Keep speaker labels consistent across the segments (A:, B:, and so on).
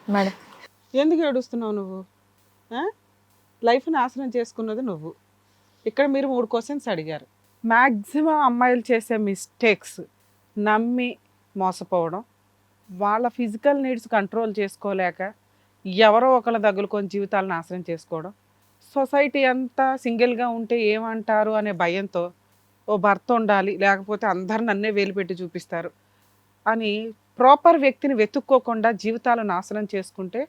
A: Madam.
B: ఎందుకు ఏడుస్తున్నావు నువ్వు? ఆ? లైఫ్ నాశనం చేసుకున్నది నువ్వు. ఇక్కడ మీరు 3 క్వశ్చన్స్ అడిగారు. మ్యాక్సిమం అమ్మాయిలు చేసే మిస్టేక్స్ నమ్మి మోసపోవడం, వాళ్ళ ఫిజికల్ నీడ్స్ కంట్రోల్ చేసుకోలేక ఎవరో ఒకళ్ళ తగులుకొని జీవితాలు నాశనం చేసుకోవడం, సొసైటీ అంతా సింగిల్గా ఉంటే ఏమంటారు అనే భయంతో ఓ భర్త ఉండాలి లేకపోతే అందరు నన్నే వేలు పెట్టి చూపిస్తారు అని ప్రాపర్ వ్యక్తిని వెతుక్కోకుండా జీవితాలు నాశనం చేసుకుంటే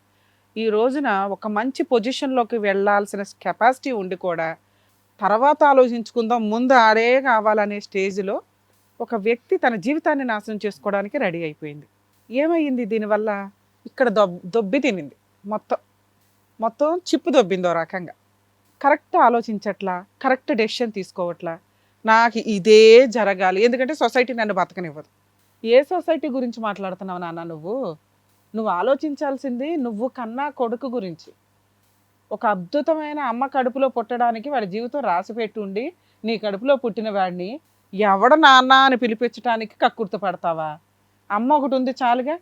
B: ఈ రోజున ఒక మంచి పొజిషన్లోకి వెళ్ళాల్సిన కెపాసిటీ ఉండి కూడా తర్వాత ఆలోచించుకుందాం ముందు ఆడే కావాలనే స్టేజ్లో ఒక వ్యక్తి తన జీవితాన్ని నాశనం చేసుకోవడానికి రెడీ అయిపోయింది. ఏమైంది దీనివల్ల? ఇక్కడ దొబ్బి తినింది. మొత్తం మొత్తం చిప్పు దొబ్బిందో రకంగా. కరెక్ట్ ఆలోచించట్లా, కరెక్ట్ డెసిషన్ తీసుకోవట్లా. నాకు ఇదే జరగాలి, ఎందుకంటే సొసైటీ నన్ను బతకనివ్వదు. ఏ సొసైటీ గురించి మాట్లాడుతున్నావు నాన్న నువ్వు? నువ్వు ఆలోచించాల్సింది నువ్వు కన్నా కొడుకు గురించి. ఒక అద్భుతమైన అమ్మ కడుపులో పుట్టడానికి వాడి జీవితం రాసిపెట్టి ఉండి నీ కడుపులో పుట్టిన వాడిని ఎవడ నాన్న అని పిలిపించడానికి కక్కుర్తి పడతావా? అమ్మ ఒకటి ఉంది చాలుగా.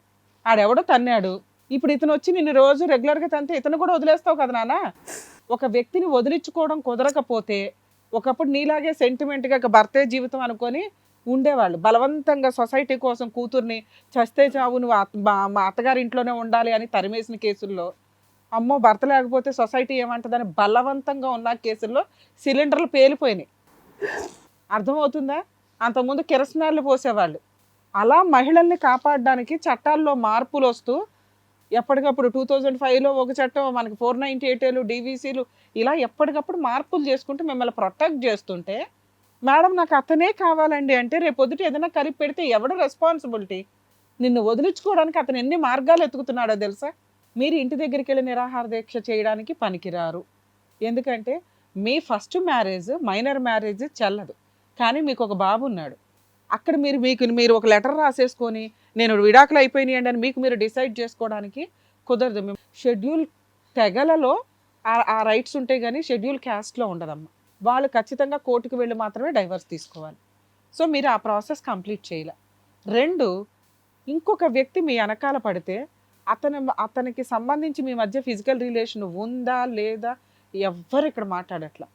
B: ఆడెవడో తన్నాడు, ఇప్పుడు ఇతను వచ్చి నిన్ను రోజు రెగ్యులర్గా తంతే ఇతను కూడా వదిలేస్తావు కదా నాన్న. ఒక వ్యక్తిని వదిలించుకోవడం కుదరకపోతే ఒకప్పుడు నీలాగే సెంటిమెంట్గా భర్తే జీవితం అనుకొని ఉండేవాళ్ళు. బలవంతంగా సొసైటీ కోసం కూతుర్ని చస్తే చావు నువ్వు మా అత్తగారి ఇంట్లోనే ఉండాలి అని తరిమేసిన కేసుల్లో, అమ్మో భర్త లేకపోతే సొసైటీ ఏమంటుందని బలవంతంగా ఉన్న కేసుల్లో సిలిండర్లు పేలిపోయినాయి. అర్థమవుతుందా? అంతకుముందు కిరసనాలు పోసేవాళ్ళు. అలా మహిళల్ని కాపాడడానికి చట్టాల్లో మార్పులు వస్తూ ఎప్పటికప్పుడు 2005లో ఒక చట్టం, మనకి 498 డీవీసీలు, ఇలా ఎప్పటికప్పుడు మార్పులు చేసుకుంటూ మిమ్మల్ని ప్రొటెక్ట్ చేస్తుంటే మేడం నాకు అతనే కావాలండి అంటే రేపొద్దుట ఏదైనా కలిపి పెడితే ఎవడు రెస్పాన్సిబిలిటీ? నిన్ను వదిలించుకోవడానికి అతను ఎన్ని మార్గాలు ఎతుకుతున్నాడో తెలుసా? మీరు ఇంటి దగ్గరికి వెళ్ళి నిరాహార దీక్ష చేయడానికి పనికిరారు. ఎందుకంటే మీ ఫస్ట్ మ్యారేజ్ మైనర్ మ్యారేజ్ చెల్లదు, కానీ మీకు ఒక బాబు ఉన్నాడు. అక్కడ మీరు ఒక లెటర్ రాసేసుకొని నేను విడాకులు అయిపోయినాయండి అని మీకు మీరు డిసైడ్ చేసుకోవడానికి కుదరదు. షెడ్యూల్ తెగలలో ఆ రైట్స్ ఉంటాయి కానీ షెడ్యూల్ క్యాస్ట్లో ఉండదమ్మా. వాళ్ళు ఖచ్చితంగా కోర్టుకు వెళ్ళి మాత్రమే డైవర్స్ తీసుకోవాలి. సో మీరు ఆ ప్రాసెస్ కంప్లీట్ చేయలే. 2, ఇంకొక వ్యక్తి మీ వెనకాల పడితే అతనికి సంబంధించి మీ మధ్య ఫిజికల్ రిలేషన్ ఉందా లేదా ఎవ్వరు ఇక్కడ మాట్లాడట్లా.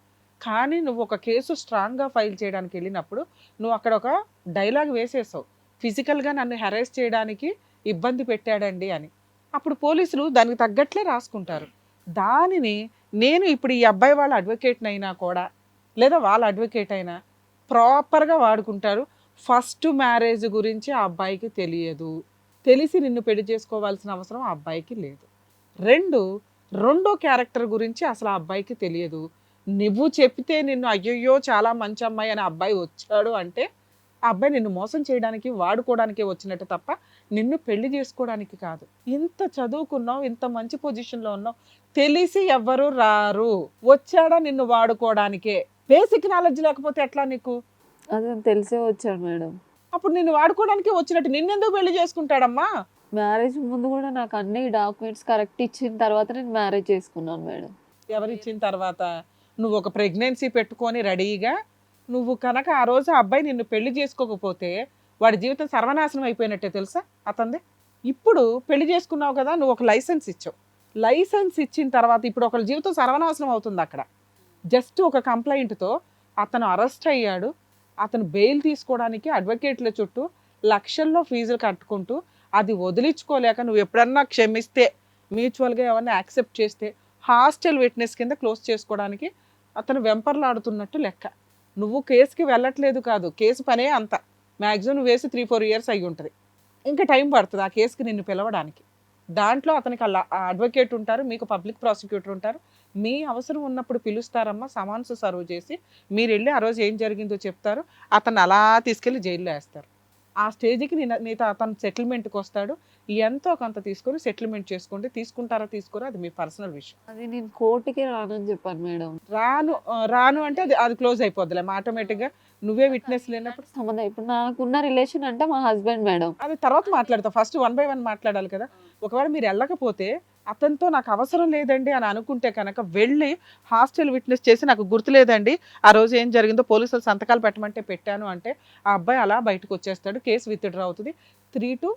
B: కానీ నువ్వు ఒక కేసు స్ట్రాంగ్గా ఫైల్ చేయడానికి వెళ్ళినప్పుడు నువ్వు అక్కడ ఒక డైలాగ్ వేసేసావు, ఫిజికల్గా నన్ను హెరాస్ చేయడానికి ఇబ్బంది పెట్టాడండి అని. అప్పుడు పోలీసులు దానికి తగ్గట్లే రాసుకుంటారు. దానిని నేను ఇప్పుడు ఈ అబ్బాయి వాళ్ళ అడ్వకేట్ని అయినా కూడా లేదా వాళ్ళ అడ్వకేట్ అయినా ప్రాపర్గా వాడుకుంటారు. ఫస్ట్ మ్యారేజ్ గురించి ఆ అబ్బాయికి తెలియదు, తెలిసి నిన్ను పెళ్లి చేసుకోవాల్సిన అవసరం ఆ అబ్బాయికి లేదు. 2, రెండో క్యారెక్టర్ గురించి అసలు ఆ అబ్బాయికి తెలియదు. నువ్వు చెప్తే నిన్ను అయ్యయ్యో చాలా మంచి అమ్మాయి అని అబ్బాయి వచ్చాడు అంటే ఆ అబ్బాయి నిన్ను మోసం చేయడానికి వాడుకోవడానికే వచ్చినట్టు తప్ప నిన్ను పెళ్లి చేసుకోవడానికి కాదు. ఇంత చదువుకున్నావు, ఇంత మంచి పొజిషన్లో ఉన్నావు, తెలిసి ఎవ్వరు రారు. వచ్చాడా నిన్ను వాడుకోవడానికే. బేసిక్ నాలెడ్జ్ లేకపోతే ఎట్లా నీకు?
C: అదే తెలిసే వచ్చాడు మేడం.
B: అప్పుడు నిన్ను వాడుకోవడానికే వచ్చినట్టు నిన్నెందుకు పెళ్లి చేసుకుంటాడమ్మా?
C: మ్యారేజ్ ముందు కూడా నాకు అన్ని డాక్యుమెంట్స్ కరెక్ట్ ఇచ్చిన తర్వాత నేను మ్యారేజ్ చేసుకున్నాను మేడం.
B: ఎవరిచ్చిన తర్వాత? నువ్వు ఒక ప్రెగ్నెన్సీ పెట్టుకొని రెడీగా నువ్వు కనుక ఆ రోజు ఆ అబ్బాయి నిన్ను పెళ్లి చేసుకోకపోతే వాడి జీవితం సర్వనాశనం అయిపోయినట్టే తెలుసా అతనిది. ఇప్పుడు పెళ్లి చేసుకున్నావు కదా, నువ్వు ఒక లైసెన్స్ ఇచ్చావు. లైసెన్స్ ఇచ్చిన తర్వాత ఇప్పుడు ఒకరి జీవితం సర్వనాశనం అవుతుంది అక్కడ. జస్ట్ ఒక కంప్లైంట్తో అతను అరెస్ట్ అయ్యాడు. అతను బెయిల్ తీసుకోవడానికి అడ్వకేట్ల చుట్టూ లక్షల్లో ఫీజులు కట్టుకుంటూ అది వదిలించుకోలేక నువ్వు ఎప్పుడన్నా క్షమిస్తే, మ్యూచువల్గా ఎవరిని యాక్సెప్ట్ చేస్తే హాస్టల్ విట్నెస్ కింద క్లోజ్ చేసుకోవడానికి అతను వెంపర్లాడుతున్నట్టు లెక్క. నువ్వు కేసుకి వెళ్ళట్లేదు కాదు, కేసు పనే అంత. మ్యాక్సిమం నువ్వు వేసి 3-4 ఇయర్స్ అయ్యి ఉంటుంది. ఇంకా టైం పడుతుంది ఆ కేసుకి నిన్ను పిలవడానికి. దాంట్లో అతనికి అడ్వకేట్ ఉంటారు, మీకు పబ్లిక్ ప్రాసిక్యూటర్ ఉంటారు. మీ అవసరం ఉన్నప్పుడు పిలుస్తారమ్మా, సమన్స్ సర్వ్ చేసి మీరు వెళ్ళి ఆ రోజు ఏం జరిగిందో చెప్తారు. అతను అలా తీసుకెళ్ళి జైల్లో వేస్తారు. ఆ స్టేజ్కి నీతో అతను సెటిల్మెంట్కి వస్తాడు. ఎంతో కొంత తీసుకొని సెటిల్మెంట్ చేసుకోండి. తీసుకుంటారా తీసుకోరా అది మీ పర్సనల్ విషయం.
C: అది నేను కోర్టుకి రానని చెప్పాను మేడం.
B: రాను అంటే అది క్లోజ్ అయిపోద్దిలే ఆటోమేటిక్గా. నువ్వే విట్నెస్ లేనప్పుడు
C: సంబంధం ఇప్పుడు నాకున్న రిలేషన్ అంటే మా హస్బెండ్ మేడం.
B: అది తర్వాత మాట్లాడతా. ఫస్ట్ 1 by 1 మాట్లాడాలి కదా. ఒకవేళ మీరు వెళ్ళకపోతే అతనితో నాకు అవసరం లేదండి అని అనుకుంటే కనుక వెళ్ళి హాస్టల్ విట్నెస్ చేసి నాకు గుర్తులేదండి ఆ రోజు ఏం జరిగిందో పోలీసులు సంతకాలు పెట్టమంటే పెట్టాను అంటే ఆ అబ్బాయి అలా బయటకు వచ్చేస్తాడు. కేసు విత్డ్రా అవుతుంది 3 to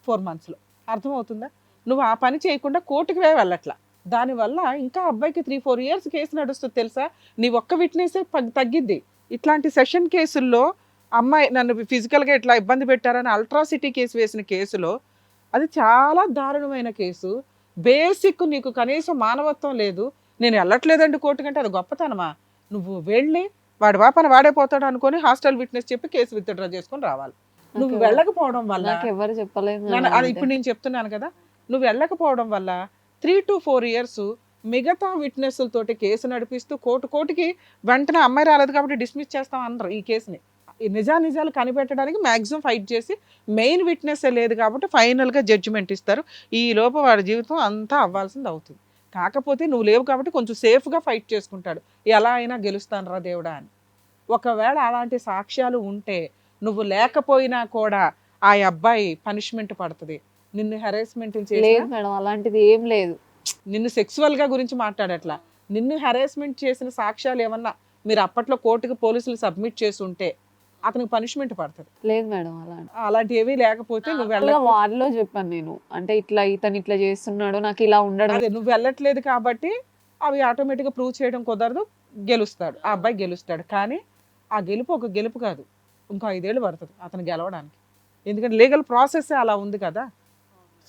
B: 4 monthsలో. అర్థమవుతుందా? నువ్వు ఆ పని చేయకుండా కోర్టుకి వెళ్ళట్లా. దానివల్ల ఇంకా అబ్బాయికి 3-4 ఇయర్స్ కేసు నడుస్తుంది తెలుసా? నీ ఒక్క విట్నెసే తగ్గిద్ది. ఇట్లాంటి సెషన్ కేసుల్లో అమ్మాయి నన్ను ఫిజికల్‌గా ఇట్లా ఇబ్బంది పెట్టారని అల్ట్రాసిటీ కేసు వేసిన కేసులో అది చాలా దారుణమైన కేసు. బేసిక్ నీకు కనీసం మానవత్వం లేదు. నేను వెళ్ళట్లేదండి కోర్టుకంటే అది గొప్పతనమా? నువ్వు వెళ్ళి వాడి పాపాన వాడే పోతాడు అనుకోని హాస్టల్ విట్నెస్ చెప్పి కేసు విత్‌డ్రా చేసుకొని రావాలి. నువ్వు వెళ్ళకపోవడం వల్ల
C: నాకెవ్వరు చెప్పలేదు
B: అది
C: మేడం.
B: ఇప్పుడు నేను చెప్తున్నాను కదా! నువ్వు వెళ్ళకపోవడం వల్ల 3-4 ఇయర్స్ మిగతా విట్నెస్‌లతోటి కేసు నడిపిస్తూ కోర్టుకి వెంటనే అమ్మాయి రాలేదు కాబట్టి డిస్మిస్ చేస్తాం అనరు ఈ కేసుని. ఈ నిజాలు కనిపెట్టడానికి మాక్సిమం ఫైట్ చేసి మెయిన్ విట్నెస్సే లేదు కాబట్టి ఫైనల్‌గా జడ్జిమెంట్ ఇస్తారు. ఈ లోపు వాడి జీవితం అంతా అవ్వాల్సింది అవుతుంది. కాకపోతే నువ్వు లేవు కాబట్టి కొంచెం సేఫ్‌గా ఫైట్ చేసుకుంటాడు. ఎలా అయినా గెలుస్తానురా దేవుడా అని. ఒకవేళ అలాంటి సాక్ష్యాలు ఉంటే నువ్వు లేకపోయినా కూడా ఆ అబ్బాయి పనిష్మెంట్ పడుతుంది. నిన్ను హెరాస్మెంట్
C: లేదు
B: చేసిన
C: మేడం, అలాంటిది ఏం లేదు.
B: నిన్ను సెక్సువల్‌గా గురించి మాట్లాడట్లా. నిన్ను హెరాస్మెంట్ చేసిన సాక్ష్యాలు ఏమన్నా మీరు అప్పట్లో కోర్టుకి పోలీసులు సబ్మిట్ చేసి ఉంటే అతనికి పనిష్మెంట్ పడుతుంది.
C: లేదు మేడం అలాంటి.
B: అలాంటివి ఏమీ లేకపోతే నువ్వు
C: వారిలో చెప్పాను నేను. అంటే ఇతను ఇట్లా చేస్తున్నాడు, నాకు ఇలా ఉండడం.
B: అదే నువ్వు వెళ్ళట్లేదు కాబట్టి అవి ఆటోమేటిక్‌గా ప్రూవ్ చేయడం కుదరదు. గెలుస్తాడు. ఆ అబ్బాయి గెలుస్తాడు. కానీ ఆ గెలుపు ఒక గెలుపు కాదు. ఇంకో 5 ఏళ్ళు పడుతుంది అతను గెలవడానికి. ఎందుకంటే లీగల్ ప్రాసెస్సే అలా ఉంది కదా!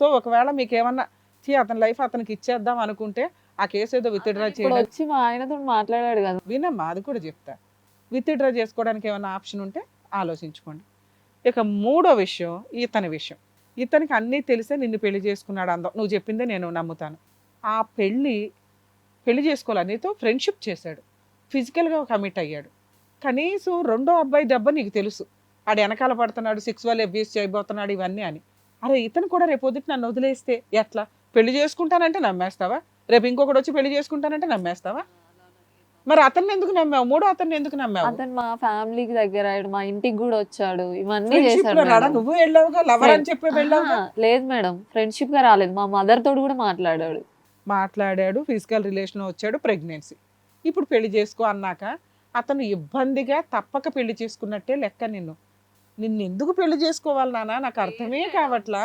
B: సో ఒకవేళ మీకేమన్నా అతని లైఫ్ అతనికి ఇచ్చేద్దాం అనుకుంటే ఆ కేసు ఏదో విత్‌డ్రా
C: ఇప్పుడు
B: చేయడం
C: వచ్చి మా ఆయనతో మాట్లాడాడు కదా.
B: వినమ్మా అది కూడా చెప్తా. విత్‌డ్రా చేసుకోవడానికి ఏమైనా ఆప్షన్ ఉంటే ఆలోచించుకోండి. ఇక మూడో విషయం ఇతని విషయం. ఇతనికి అన్నీ తెలిసే నిన్ను పెళ్లి చేసుకున్నాడు అందం. నువ్వు చెప్పిందే నేను నమ్ముతాను. ఆ పెళ్లి చేసుకోవాలి నీతో ఫ్రెండ్షిప్ చేశాడు. ఫిజికల్‌గా కమిట్ అయ్యాడు. కనీసం రెండో అబ్బాయి దెబ్బ నీకు తెలుసు. ఆడు వెనకాల పడుతున్నాడు, సెక్సువల్ అబ్యూస్ చేయబోతున్నాడు ఇవన్నీ అని. అరే ఇతను కూడా రేపొద్దుట నన్ను వదిలేస్తే ఎట్లా? పెళ్లి చేసుకుంటానంటే నమ్మేస్తావా? రేపు ఇంకొకడు వచ్చి పెళ్లి చేసుకుంటానంటే నమ్మేస్తావా? మరి అతన్ని ఎందుకు నమ్మావు? మూడో అతన్ని ఎందుకు నమ్మావు?
C: అతను మా ఫ్యామిలీకి దగ్గర అయ్యాడు, మా ఇంటికి కూడా వచ్చాడు, ఇవన్నీ
B: ఫ్రెండ్షిప్
C: చేశాడు
B: లో రాడా?
C: మేడం.
B: నువ్వు వెళ్ళావుగా, లవర్ అని చెప్పి వెళ్ళావుగా.
C: లేదు మేడం, ఫ్రెండ్షిప్ గా రాలేదు, మా మదర్ తోడు కూడా మాట్లాడాడు.
B: ఫిజికల్ రిలేషన్ వచ్చాడు, ప్రెగ్నెన్సీ. ఇప్పుడు పెళ్లి చేసుకో అన్నాక అతను ఇబ్బందిగా తప్పక పెళ్లి చేసుకున్నట్టే లెక్క. నిన్ను ఎందుకు పెళ్లి చేసుకోవాలి నాన్న? నాకు అర్థమే కావట్లా.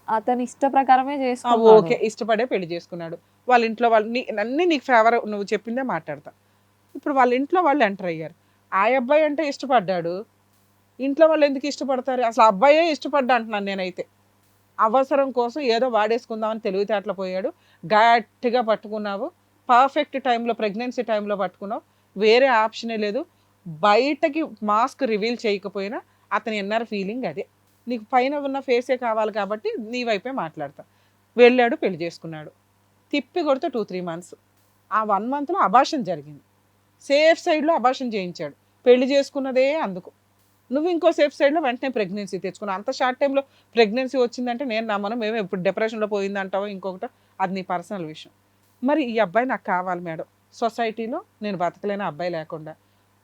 C: అతని ఇష్ట ప్రకారమే
B: ఓకే,
C: చేసుకున్నాడు.
B: ఇష్టపడే పెళ్లి చేసుకున్నాడు. వాళ్ళ ఇంట్లో వాళ్ళు అన్నీ నీకు ఫేవర్, నువ్వు చెప్పిందే మాట్లాడతా. ఇప్పుడు వాళ్ళ ఇంట్లో వాళ్ళు ఎంటర్ అయ్యారు. ఆ అబ్బాయి అంటే ఇష్టపడ్డాడు. ఇంట్లో వాళ్ళు ఎందుకు ఇష్టపడతారు? అసలు ఆ అబ్బాయే ఇష్టపడ్డా అంటున్నాను నేనైతే. అవసరం కోసం ఏదో వాడేసుకుందామని తెలివితేటలు పోయాడు. గట్టిగా పట్టుకున్నావు. పర్ఫెక్ట్ టైంలో, ప్రెగ్నెన్సీ టైంలో పట్టుకున్నావు. వేరే ఆప్షనే లేదు. బయటకి మాస్క్ రివీల్ చేయకపోయినా అతని ఇన్నర్ ఫీలింగ్ అదే. నీకు పైన ఉన్న ఫేసే కావాలి కాబట్టి నీ వైపే మాట్లాడతా. వెళ్ళాడు, పెళ్లి చేసుకున్నాడు. తిప్పి కొడితే 2-3 మంత్స్. ఆ 1 మంత్లో అబార్షన్ జరిగింది. సేఫ్ సైడ్లో అబార్షన్ చేయించాడు. పెళ్లి చేసుకున్నదే అందుకు. నువ్వు ఇంకో సేఫ్ సైడ్లో వెంటనే ప్రెగ్నెన్సీ తెచ్చుకున్నావు. అంత షార్ట్ టైంలో ప్రెగ్నెన్సీ వచ్చిందంటే నేను నమ్మను. మేము ఇప్పుడు డిప్రెషన్లో పోయిందంటావో ఇంకొకటో, అది నీ పర్సనల్ విషయం. మరి ఈ అబ్బాయి నాకు కావాలి మేడం. సొసైటీలో నేను బతకలేని అబ్బాయి లేకుండా.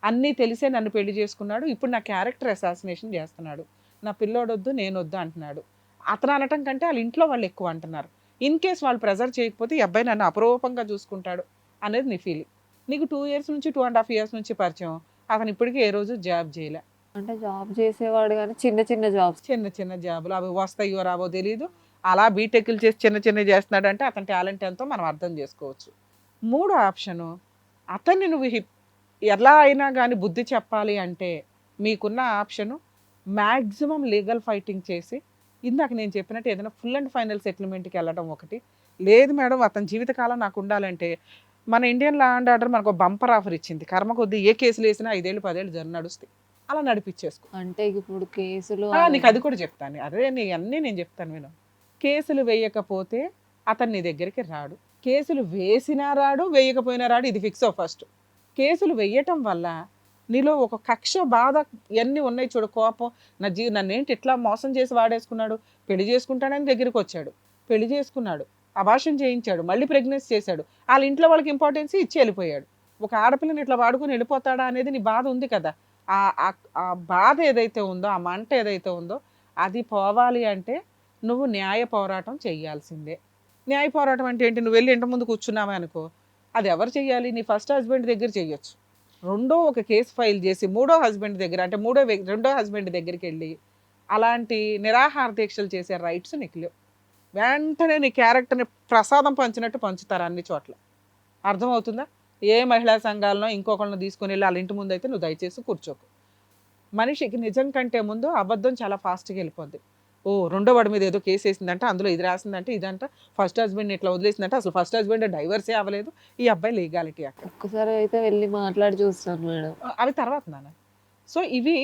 B: అన్నీ తెలిసే నన్ను పెళ్లి చేసుకున్నాడు. ఇప్పుడు నా క్యారెక్టర్ అసాసినేషన్ చేస్తున్నాడు. నా పిల్లోడొద్దు, నేనొద్దు అంటున్నాడు. అతను అనటం కంటే వాళ్ళ ఇంట్లో వాళ్ళు ఎక్కువ అంటున్నారు. ఇన్ కేస్ వాళ్ళు ప్రెజర్ చేయకపోతే ఈ అబ్బాయి నన్ను అపరూపంగా చూసుకుంటాడు అనేది నీ ఫీలింగ్. నీకు 2 ఇయర్స్ నుంచి 2.5 ఇయర్స్ నుంచి పరిచయం. అతను ఇప్పటికీ ఏ రోజు జాబ్ చేయలే.
C: అంటే జాబ్ చేసేవాడు కానీ చిన్న చిన్న జాబ్స్.
B: చిన్న జాబులు, అవి వస్తాయో రావో తెలియదు. అలా బీటెక్లు చేసి చిన్నవి చేస్తున్నాడు అంటే అతని టాలెంట్ ఎంతో మనం అర్థం చేసుకోవచ్చు. మూడో ఆప్షను, అతన్ని నువ్వు ఎలా అయినా కానీ బుద్ధి చెప్పాలి అంటే మీకున్న ఆప్షను మ్యాక్సిమం లీగల్ ఫైటింగ్ చేసి ఇందాక నేను చెప్పినట్టు ఏదైనా ఫుల్ అండ్ ఫైనల్ సెటిల్మెంట్కి వెళ్ళడం ఒకటి. లేదు మేడం అతని జీవితకాలం నాకు ఉండాలంటే మన ఇండియన్ లా అండ్ ఆర్డర్ మనకు బంపర్ ఆఫర్ ఇచ్చింది. కర్మ కొద్దీ ఏ కేసులు వేసినా 5 ఏళ్ళు 10 ఏళ్ళు నడుస్తాయి. అలా నడిపించేసుకో.
C: అంటే ఇప్పుడు కేసులు
B: నీకు అది కూడా చెప్తాను. అదే అన్నీ నేను చెప్తాను విను. కేసులు వేయకపోతే అతను నీ దగ్గరికి రాడు. కేసులు వేసినా రాడు, వేయకపోయినా రాడు. ఇది ఫిక్స్ ఫస్ట్. కేసులు వేయటం వల్ల నీలో ఒక కక్ష, బాధ ఇవన్నీ ఉన్నాయి చూడు. కోపం, నన్నేంటి ఇట్లా మోసం చేసి వాడేసుకున్నాడు. పెళ్లి చేసుకుంటాడని దగ్గరికి వచ్చాడు, పెళ్లి చేసుకున్నాడు, అబార్షన్ చేయించాడు, మళ్ళీ ప్రెగ్నెన్సీ చేశాడు. వాళ్ళ ఇంట్లో వాళ్ళకి ఇంపార్టెన్స్ ఇచ్చి వెళ్ళిపోయాడు. ఒక ఆడపిల్లని ఇట్లా వాడుకుని వెళ్ళిపోతాడా అనేది నీ బాధ ఉంది కదా. ఆ బాధ ఏదైతే ఉందో, ఆ మంట ఏదైతే ఉందో, అది పోవాలి అంటే నువ్వు న్యాయ పోరాటం చేయాల్సిందే. న్యాయ పోరాటం అంటే ఏంటి? నువ్వు వెళ్ళి ఇంటి ముందు కూర్చున్నావే అనుకో, అది ఎవరు చేయాలి? నీ ఫస్ట్ హస్బెండ్ దగ్గర చేయొచ్చు. రెండో ఒక కేసు ఫైల్ చేసి మూడో హస్బెండ్ దగ్గర, అంటే రెండో హస్బెండ్ దగ్గరికి వెళ్ళి అలాంటి నిరాహార దీక్షలు చేసే రైట్స్ నీకు లేవు. వెంటనే నీ క్యారెక్టర్ని ప్రసాదం పంచినట్టు పంచుతారు అన్ని చోట్ల. అర్థమవుతుందా? ఏ మహిళా సంఘాలను ఇంకొకళ్ళని తీసుకుని వెళ్ళి వాళ్ళ ఇంటి ముందు అయితే నువ్వు దయచేసి కూర్చోకు. మనిషికి నిజం కంటే ముందు అబద్ధం చాలా ఫాస్ట్గా వెళ్ళిపోద్ది. ఓ రెండో వాడి మీద ఏదో కేసు వేసిందంటే అందులో ఇది రాసిందంటే ఇదంట, ఫస్ట్ హస్బెండ్ ఇట్లా వదిలేసిందంటే అసలు ఫస్ట్ హస్బెండ్ డైవర్సే అవ్వలేదు, ఈ అబ్బాయి లీగాలిటీ అక్కడ.
C: ఒక్కసారి అయితే వెళ్ళి మాట్లాడి చూస్తాను మేడం.
B: అవి తర్వాత నాన్న. సో ఇవి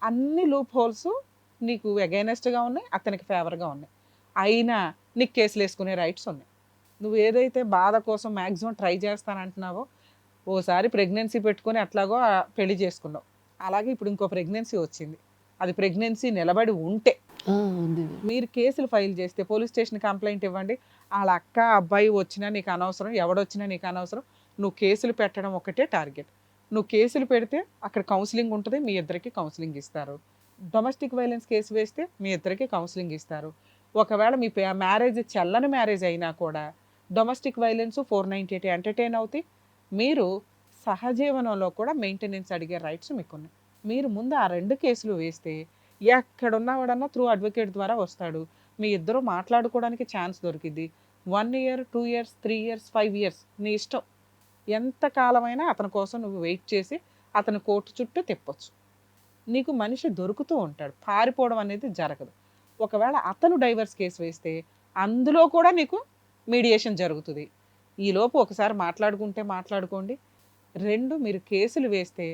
B: అన్ని లూప్ హోల్స్ నీకు అగైనెస్ట్గా ఉన్నాయి, అతనికి ఫేవర్గా ఉన్నాయి. అయినా నీకు కేసులు వేసుకునే రైట్స్ ఉన్నాయి. నువ్వు ఏదైతే బాధ కోసం మ్యాక్సిమం ట్రై చేస్తానంటున్నావో, ఓసారి ప్రెగ్నెన్సీ పెట్టుకొని అట్లాగో పెళ్లి చేసుకున్నావు, అలాగే ఇప్పుడు ఇంకో ప్రెగ్నెన్సీ వచ్చింది. అది ప్రెగ్నెన్సీ నిలబడి ఉంటే
C: ఉంది మేడం.
B: మీరు కేసులు ఫైల్ చేస్తే పోలీస్ స్టేషన్ కంప్లైంట్ ఇవ్వండి. వాళ్ళ అక్క అబ్బాయి వచ్చినా నీకు అనవసరం, ఎవడొచ్చినా నీకు అనవసరం. నువ్వు కేసులు పెట్టడం ఒకటే టార్గెట్. నువ్వు కేసులు పెడితే అక్కడ కౌన్సిలింగ్ ఉంటుంది, మీ ఇద్దరికి కౌన్సిలింగ్ ఇస్తారు. డొమెస్టిక్ వైలెన్స్ కేసు వేస్తే మీ ఇద్దరికి కౌన్సిలింగ్ ఇస్తారు. ఒకవేళ మీ మ్యారేజ్ చెల్లని మ్యారేజ్ అయినా కూడా డొమెస్టిక్ వైలెన్స్ 498 ఎంటర్టైన్ అవుతాయి. మీరు సహజీవనంలో కూడా మెయింటెనెన్స్ అడిగే రైట్స్ మీకున్నాయి. మీరు ముందు ఆ 2 కేసులు వేస్తే ఎక్కడున్నవాడన్నా త్రూ అడ్వకేట్ ద్వారా వస్తాడు. మీ ఇద్దరు మాట్లాడుకోవడానికి ఛాన్స్ దొరికింది. 1 ఇయర్, 2 ఇయర్స్, 3 ఇయర్స్, 5 ఇయర్స్ నీ ఇష్టం. ఎంత కాలమైనా అతని కోసం నువ్వు వెయిట్ చేసి అతని కోర్టు చుట్టూ తిప్పొచ్చు. నీకు మనిషి దొరుకుతూ ఉంటాడు, పారిపోవడం అనేది జరగదు. ఒకవేళ అతను డైవర్స్ కేసు వేస్తే అందులో కూడా నీకు మీడియేషన్ జరుగుతుంది. ఈలోపు ఒకసారి మాట్లాడుకుంటే మాట్లాడుకోండి. 2 మీరు కేసులు వేస్తే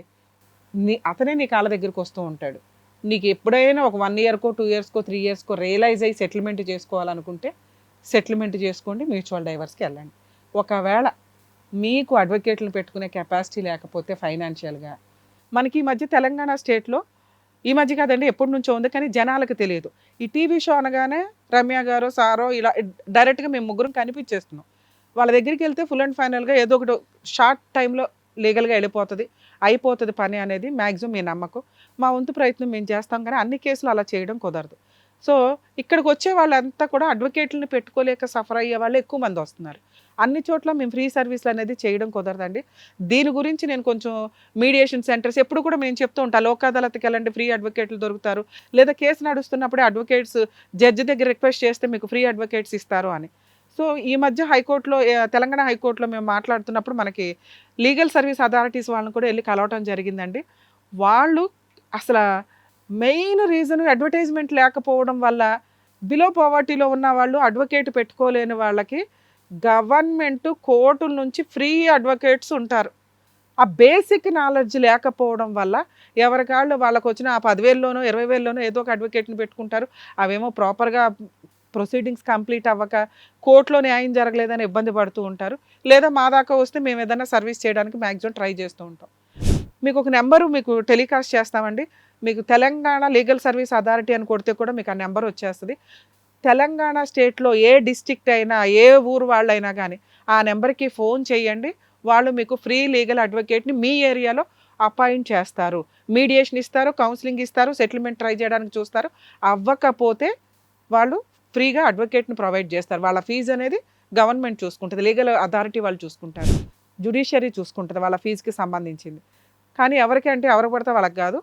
B: అతనే నీ కాళ్ళ దగ్గరికి వస్తూ ఉంటాడు. నీకు ఎప్పుడైనా ఒక 1 ఇయర్కో 2 ఇయర్స్కో 3 ఇయర్స్కో రియలైజ్ అయ్యి సెటిల్మెంట్ చేసుకోవాలనుకుంటే సెటిల్మెంట్ చేసుకోండి, మ్యూచువల్ డైవర్స్కి వెళ్ళండి. ఒకవేళ మీకు అడ్వకేట్లను పెట్టుకునే కెపాసిటీ లేకపోతే ఫైనాన్షియల్గా, మనకి ఈ మధ్య తెలంగాణ స్టేట్లో ఈ మధ్య కాదండి ఎప్పటి నుంచో ఉంది కానీ జనాలకు తెలియదు. ఈ టీవీ షో అనగానే రమ్య గారు సారో ఇలా డైరెక్ట్గా మేము ముగ్గురం కనిపించేస్తున్నాం. వాళ్ళ దగ్గరికి వెళ్తే ఫుల్ అండ్ ఫైనల్గా ఏదో ఒకటి షార్ట్ టైంలో లీగల్గా వెళ్ళిపోతుంది, అయిపోతుంది పని అనేది మ్యాక్సిమం మీ నమ్మకం. మా వంతు ప్రయత్నం మేము చేస్తాం కానీ అన్ని కేసులు అలా చేయడం కుదరదు. సో ఇక్కడికి వచ్చే వాళ్ళంతా కూడా అడ్వకేట్లను పెట్టుకోలేక సఫర్ అయ్యే వాళ్ళు ఎక్కువ మంది వస్తున్నారు. అన్ని చోట్ల మేము ఫ్రీ సర్వీసులు అనేది చేయడం కుదరదండి. దీని గురించి నేను కొంచెం మీడియేషన్ సెంటర్స్ ఎప్పుడు కూడా మేము చెప్తూ ఉంటాను, లోక్ అదాలత్కి వెళ్ళండి, ఫ్రీ అడ్వకేట్లు దొరుకుతారు. లేదా కేసు నడుస్తున్నప్పుడే అడ్వకేట్స్ జడ్జి దగ్గర రిక్వెస్ట్ చేస్తే మీకు ఫ్రీ అడ్వకేట్స్ ఇస్తారు అని. సో ఈ మధ్య హైకోర్టులో తెలంగాణ హైకోర్టులో మేము మాట్లాడుతున్నప్పుడు మనకి లీగల్ సర్వీస్ అథారిటీస్ వాళ్ళని కూడా వెళ్ళి కలవటం జరిగిందండి. వాళ్ళు అసలు మెయిన్ రీజన్ అడ్వర్టైజ్మెంట్ లేకపోవడం వల్ల బిలో పవర్టీలో ఉన్న వాళ్ళు అడ్వకేట్ పెట్టుకోలేని వాళ్ళకి గవర్నమెంట్ కోర్టుల నుంచి ఫ్రీ అడ్వకేట్స్ ఉంటారు. ఆ బేసిక్ నాలెడ్జ్ లేకపోవడం వల్ల ఎవరికాళ్ళు వాళ్ళకు వచ్చిన ఆ 10,000లోనో 20,000లోనో ఏదో ఒక అడ్వకేట్ని పెట్టుకుంటారు. అవేమో ప్రాపర్గా ప్రొసీడింగ్స్ కంప్లీట్ అవ్వక కోర్టులో న్యాయం జరగలేదని ఇబ్బంది పడుతూ ఉంటారు. లేదా మా దాకా వస్తే మేము ఏదైనా సర్వీస్ చేయడానికి మ్యాక్సిమం ట్రై చేస్తూ ఉంటాం. మీకు ఒక నెంబరు మీకు టెలికాస్ట్ చేస్తామండి. మీకు తెలంగాణ లీగల్ సర్వీస్ అథారిటీ అని కొడితే కూడా మీకు ఆ నెంబర్ వచ్చేస్తుంది. తెలంగాణ స్టేట్లో ఏ డిస్ట్రిక్ట్ అయినా ఏ ఊరు వాళ్ళైనా కానీ ఆ నెంబర్కి ఫోన్ చేయండి. వాళ్ళు మీకు ఫ్రీ లీగల్ అడ్వకేట్ని మీ ఏరియాలో అపాయింట్ చేస్తారు, మీడియేషన్ ఇస్తారు, కౌన్సిలింగ్ ఇస్తారు, సెటిల్మెంట్ ట్రై చేయడానికి చూస్తారు. అవ్వకపోతే వాళ్ళు ఫ్రీగా అడ్వకేట్ని ప్రొవైడ్ చేస్తారు. వాళ్ళ ఫీజు అనేది గవర్నమెంట్ చూసుకుంటుంది, లీగల్ అథారిటీ వాళ్ళు చూసుకుంటారు, జ్యుడిషియరీ చూసుకుంటుంది వాళ్ళ ఫీజుకి సంబంధించింది. కానీ ఎవరికి అంటే ఎవరికి పడితే వాళ్ళకి కాదు,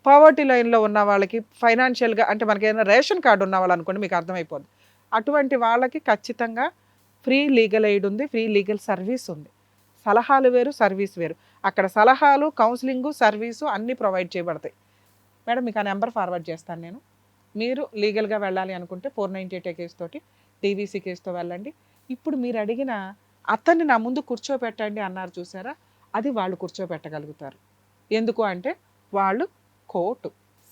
B: పావర్టీ లైన్లో ఉన్న వాళ్ళకి ఫైనాన్షియల్గా అంటే మనకి ఏదైనా రేషన్ కార్డు ఉన్న వాళ్ళు అనుకోండి, మీకు అర్థమైపోద్ది. అటువంటి వాళ్ళకి ఖచ్చితంగా ఫ్రీ లీగల్ ఎయిడ్ ఉంది, ఫ్రీ లీగల్ సర్వీస్ ఉంది. సలహాలు వేరు, సర్వీస్ వేరు. అక్కడ సలహాలు, కౌన్సిలింగు, సర్వీసు అన్నీ ప్రొవైడ్ చేయబడతాయి. మేడం మీకు ఆ నెంబర్ ఫార్వర్డ్ చేస్తాను నేను. మీరు లీగల్గా వెళ్ళాలి అనుకుంటే 498 కేసు తోటి టీవీసీ కేసుతో వెళ్ళండి. ఇప్పుడు మీరు అడిగిన అతన్ని నా ముందు కూర్చోబెట్టండి అన్నారు చూసారా, అది వాళ్ళు కూర్చోబెట్టగలుగుతారు. ఎందుకు అంటే వాళ్ళు కోర్టు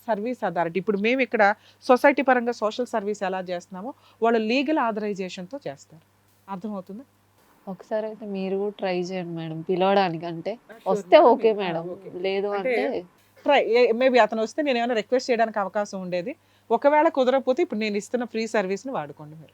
B: సర్వీస్ అథారిటీ. ఇప్పుడు మేము ఇక్కడ సొసైటీ పరంగా సోషల్ సర్వీస్ ఎలా చేస్తున్నామో వాళ్ళు లీగల్ ఆథరైజేషన్తో చేస్తారు. అర్థమవుతుంది?
C: ఒకసారి అయితే మీరు కూడా ట్రై చేయండి మేడం పిలవడానికి. అంటే వస్తే ఓకే మేడం, లేదు అంటే
B: ట్రై మేబీ అతను వస్తే నేను ఏమైనా రిక్వెస్ట్ చేయడానికి అవకాశం ఉండేది. ఒకవేళ కుదరకపోతే ఇప్పుడు నేను ఇస్తున్న ఫ్రీ సర్వీస్ని వాడుకోండి మీరు,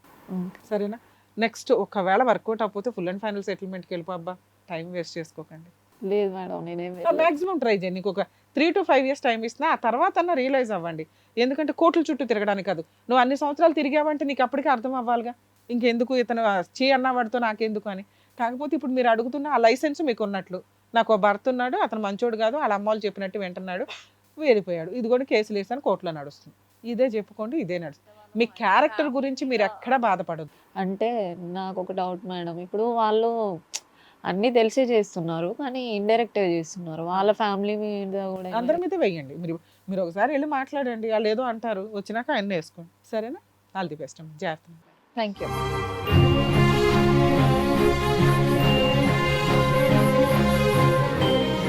B: సరేనా? నెక్స్ట్ ఒకవేళ వర్కౌట్ అవ్వకపోతే ఫుల్ అండ్ ఫైనల్ సెటిల్మెంట్కి వెళ్ళిపోబ్బా, టైం వేస్ట్ చేసుకోకండి.
C: లేదు మేడం నేనేం
B: మ్యాక్సిమం ట్రై చేయండి. నీకు ఒక 3 to 5 years టైం ఇస్తున్నా, ఆ తర్వాత అన్న రియలైజ్ అవ్వండి. ఎందుకంటే కోర్టుల చుట్టూ తిరగడానికి కాదు, నువ్వు అన్ని సంవత్సరాలు తిరిగావంటే నీకు అప్పటికే అర్థం అవ్వాలిగా, ఇంకెందుకు ఇతను చీ అన్నవాడితో నాకెందుకు అని. కాకపోతే ఇప్పుడు మీరు అడుగుతున్న ఆ లైసెన్స్ మీకు ఉన్నట్లు, నాకు ఓ భర్త ఉన్నాడు, అతను మంచోడు కాదు, వాళ్ళ అమ్మాళ్ళు చెప్పినట్టు వింటున్నాడు, వెళ్ళిపోయాడు, ఇది కూడా కేసులు వేసాను కోర్టులో నడుస్తుంది, ఇదే చెప్పుకోండి, ఇదే నడుస్తుంది. మీ క్యారెక్టర్ గురించి మీరు ఎక్కడ బాధపడదు.
C: అంటే నాకు ఒక డౌట్ మేడం, ఇప్పుడు వాళ్ళు అన్నీ తెలిసే చేస్తున్నారు కానీ ఇండైరెక్ట్గా చేస్తున్నారు, వాళ్ళ ఫ్యామిలీ మీద కూడా
B: అందరి మీద వెయ్యండి. మీరు ఒకసారి వెళ్ళి మాట్లాడండి, వాళ్ళు ఏదో అంటారు, వచ్చినాక అన్నీ వేసుకోండి. సరేనా? ఆల్ ది బెస్ట్ అమ్మ, జాగ్రత్త.
C: Thank you.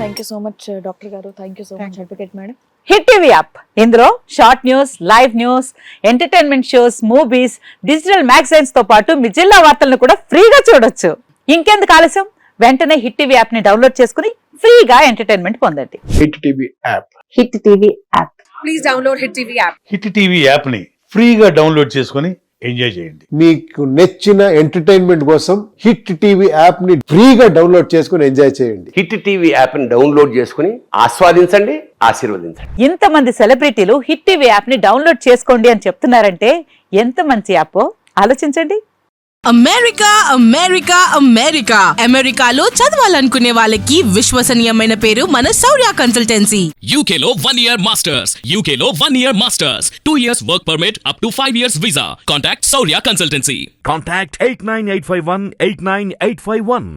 A: Thank you so much doctor గారు, thank you so
B: Thank
A: much
B: you.
A: Advocate madam.
D: Hit TV app ఇందులో short news, live news, entertainment shows, movies, digital magazines తో పాటు మీ జిల్లా వార్తలను కూడా ఫ్రీగా చూడొచ్చు. ఇంకెందుకు ఆలస్యం, వెంటనే హిట్ టీవీ యాప్ ని డౌన్లోడ్ చేసుకుని ఫ్రీగా ఎంటర్టైన్మెంట్ పొందండి.
E: Hit TV app.
D: Hit TV app.
A: Please download hit TV app.
F: Hit TV యాప్ని ఫ్రీగా డౌన్లోడ్ చేసుకొని ఎంజాయ్ చేయండి.
E: మీకు నచ్చిన ఎంటర్టైన్మెంట్ కోసం హిట్ టీవీ యాప్ ని ఫ్రీగా డౌన్లోడ్ చేసుకుని ఎంజాయ్ చేయండి.
G: హిట్ టీవీ యాప్ని డౌన్లోడ్ చేసుకుని ఆస్వాదించండి, ఆశీర్వదించండి.
D: ఇంతమంది సెలబ్రిటీలు హిట్ టీవీ యాప్ ని డౌన్లోడ్ చేసుకోండి అని చెప్తున్నారంటే ఎంత మంచి యాప్ ఆలోచించండి.
H: అమెరికా అమెరికా అమెరికా అమెరికాలో చదవాలనుకునే వాళ్ళకి విశ్వసనీయమైన పేరు మన శౌర్య consultancy.
I: UK Law 1 Year Masters. UK Law 1 Year Masters. 2 years work permit up to 5 years visa. Contact Saurya Consultancy.
J: Contact 89851 89851.